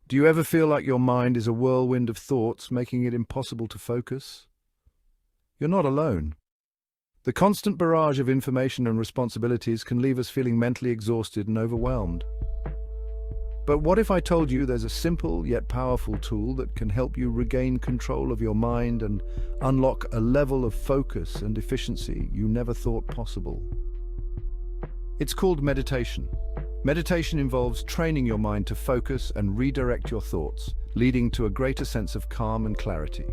Do you ever feel like your mind is a whirlwind of thoughts, making it impossible to focus? You're not alone. The constant barrage of information and responsibilities can leave us feeling mentally exhausted and overwhelmed. But what if I told you there's a simple yet powerful tool that can help you regain control of your mind and unlock a level of focus and efficiency you never thought possible? It's called meditation. Meditation involves training your mind to focus and redirect your thoughts, leading to a greater sense of calm and clarity.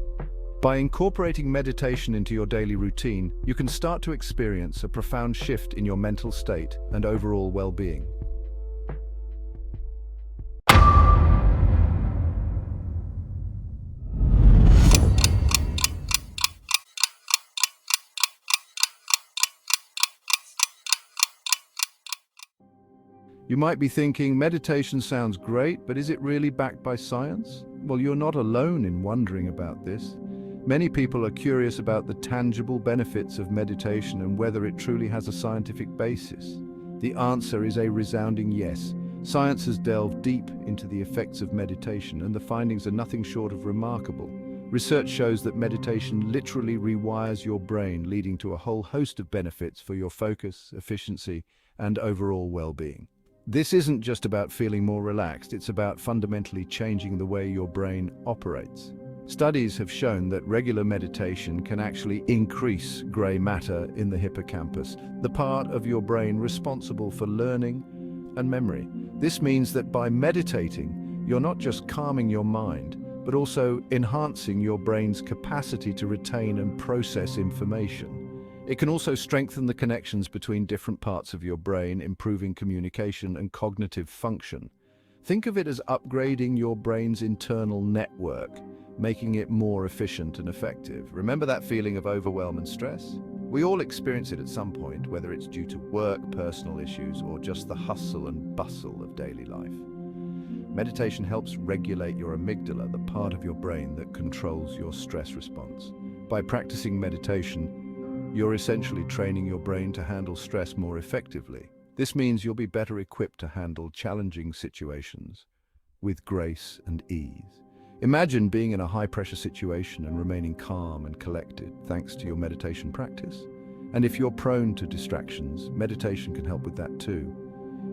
By incorporating meditation into your daily routine, you can start to experience a profound shift in your mental state and overall well-being. You might be thinking, meditation sounds great, but is it really backed by science? Well, you're not alone in wondering about this. Many people are curious about the tangible benefits of meditation and whether it truly has a scientific basis. The answer is a resounding yes. Science has delved deep into the effects of meditation, and the findings are nothing short of remarkable. Research shows that meditation literally rewires your brain, leading to a whole host of benefits for your focus, efficiency, and overall well-being. This isn't just about feeling more relaxed, it's about fundamentally changing the way your brain operates. Studies have shown that regular meditation can actually increase gray matter in the hippocampus, the part of your brain responsible for learning and memory. This means that by meditating, you're not just calming your mind, but also enhancing your brain's capacity to retain and process information. It can also strengthen the connections between different parts of your brain, improving communication and cognitive function. Think of it as upgrading your brain's internal network, making it more efficient and effective. Remember that feeling of overwhelm and stress? We all experience it at some point, whether it's due to work, personal issues, or just the hustle and bustle of daily life. Meditation helps regulate your amygdala, the part of your brain that controls your stress response. By practicing meditation, you're essentially training your brain to handle stress more effectively. This means you'll be better equipped to handle challenging situations with grace and ease. Imagine being in a high-pressure situation and remaining calm and collected thanks to your meditation practice. And if you're prone to distractions, meditation can help with that too.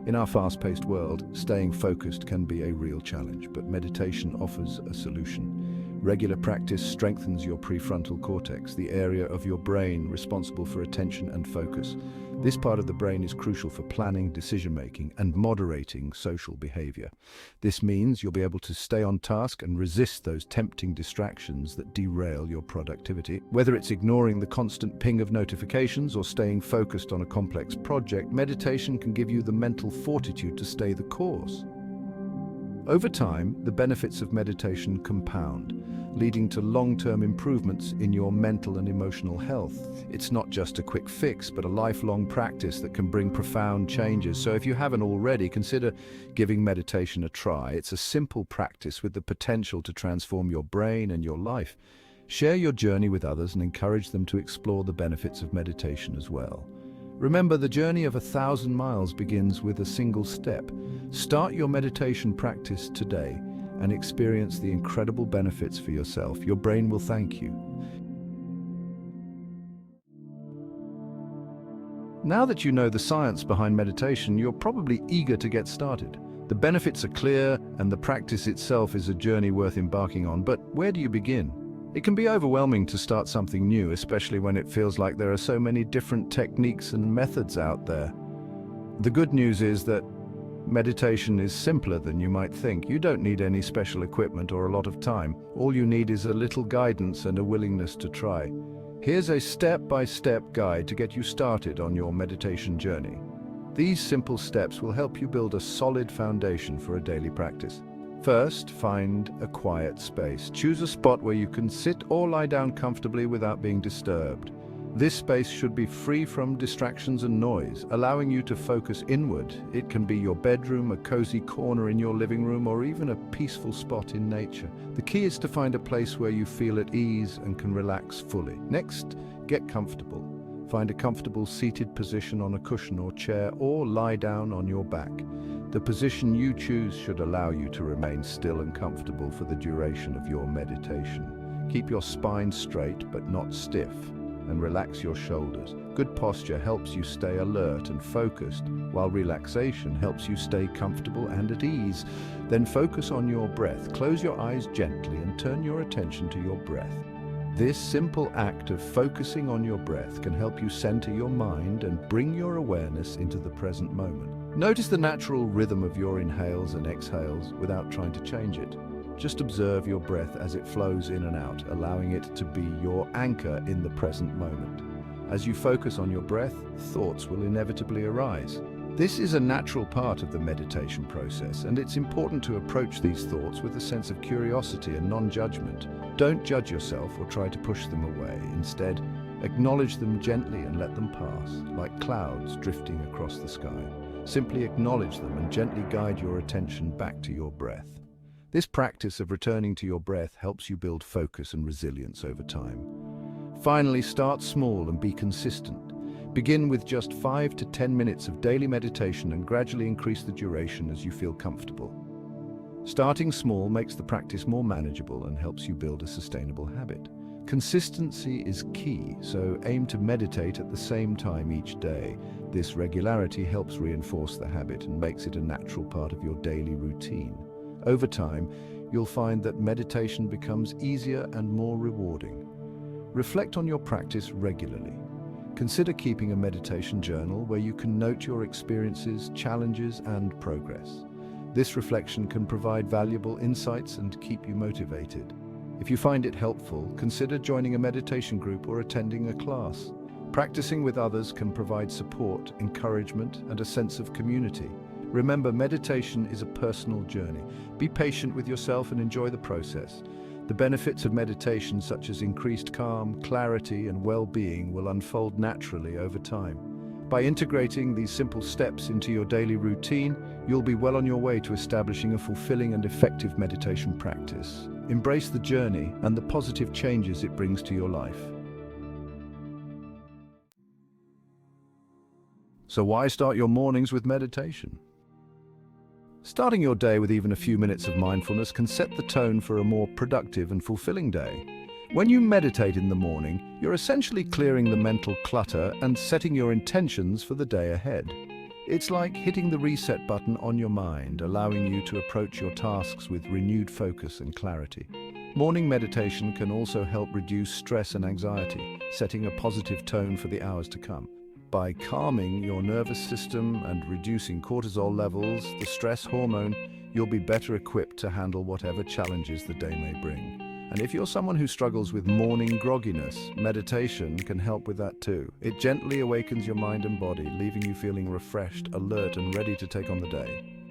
In our fast-paced world, staying focused can be a real challenge, but meditation offers a solution. Regular practice strengthens your prefrontal cortex, the area of your brain responsible for attention and focus. This part of the brain is crucial for planning, decision-making, and moderating social behavior. This means you'll be able to stay on task and resist those tempting distractions that derail your productivity. Whether it's ignoring the constant ping of notifications or staying focused on a complex project, meditation can give you the mental fortitude to stay the course. Over time, the benefits of meditation compound, leading to long-term improvements in your mental and emotional health. It's not just a quick fix, but a lifelong practice that can bring profound changes. So if you haven't already, consider giving meditation a try. It's a simple practice with the potential to transform your brain and your life. Share your journey with others and encourage them to explore the benefits of meditation as well. Remember, the journey of 1,000 miles begins with a single step. Start your meditation practice today and experience the incredible benefits for yourself. Your brain will thank you. Now that you know the science behind meditation, you're probably eager to get started. The benefits are clear, and the practice itself is a journey worth embarking on. But where do you begin? It can be overwhelming to start something new, especially when it feels like there are so many different techniques and methods out there. The good news is that meditation is simpler than you might think. You don't need any special equipment or a lot of time. All you need is a little guidance and a willingness to try. Here's a step-by-step guide to get you started on your meditation journey. These simple steps will help you build a solid foundation for a daily practice. First, find a quiet space. Choose a spot where you can sit or lie down comfortably without being disturbed. This space should be free from distractions and noise, allowing you to focus inward. It can be your bedroom, a cozy corner in your living room, or even a peaceful spot in nature. The key is to find a place where you feel at ease and can relax fully. Next, get comfortable. Find a comfortable seated position on a cushion or chair, or lie down on your back. The position you choose should allow you to remain still and comfortable for the duration of your meditation. Keep your spine straight but not stiff, and relax your shoulders. Good posture helps you stay alert and focused, while relaxation helps you stay comfortable and at ease. Then focus on your breath. Close your eyes gently and turn your attention to your breath. This simple act of focusing on your breath can help you center your mind and bring your awareness into the present moment. Notice the natural rhythm of your inhales and exhales without trying to change it. Just observe your breath as it flows in and out, allowing it to be your anchor in the present moment. As you focus on your breath, thoughts will inevitably arise. This is a natural part of the meditation process, and it's important to approach these thoughts with a sense of curiosity and non-judgment. Don't judge yourself or try to push them away. Instead, acknowledge them gently and let them pass, like clouds drifting across the sky. Simply acknowledge them and gently guide your attention back to your breath. This practice of returning to your breath helps you build focus and resilience over time. Finally, start small and be consistent. Begin with just 5 to 10 minutes of daily meditation and gradually increase the duration as you feel comfortable. Starting small makes the practice more manageable and helps you build a sustainable habit. Consistency is key, so aim to meditate at the same time each day. This regularity helps reinforce the habit and makes it a natural part of your daily routine. Over time, you'll find that meditation becomes easier and more rewarding. Reflect on your practice regularly. Consider keeping a meditation journal where you can note your experiences, challenges, and progress. This reflection can provide valuable insights and keep you motivated. If you find it helpful, consider joining a meditation group or attending a class. Practicing with others can provide support, encouragement, and a sense of community. Remember, meditation is a personal journey. Be patient with yourself and enjoy the process. The benefits of meditation, such as increased calm, clarity, and well-being, will unfold naturally over time. By integrating these simple steps into your daily routine, you'll be well on your way to establishing a fulfilling and effective meditation practice. Embrace the journey and the positive changes it brings to your life. So why start your mornings with meditation? Starting your day with even a few minutes of mindfulness can set the tone for a more productive and fulfilling day. When you meditate in the morning, you're essentially clearing the mental clutter and setting your intentions for the day ahead. It's like hitting the reset button on your mind, allowing you to approach your tasks with renewed focus and clarity. Morning meditation can also help reduce stress and anxiety, setting a positive tone for the hours to come. By calming your nervous system and reducing cortisol levels, the stress hormone, you'll be better equipped to handle whatever challenges the day may bring. And if you're someone who struggles with morning grogginess, meditation can help with that too. It gently awakens your mind and body, leaving you feeling refreshed, alert, and ready to take on the day.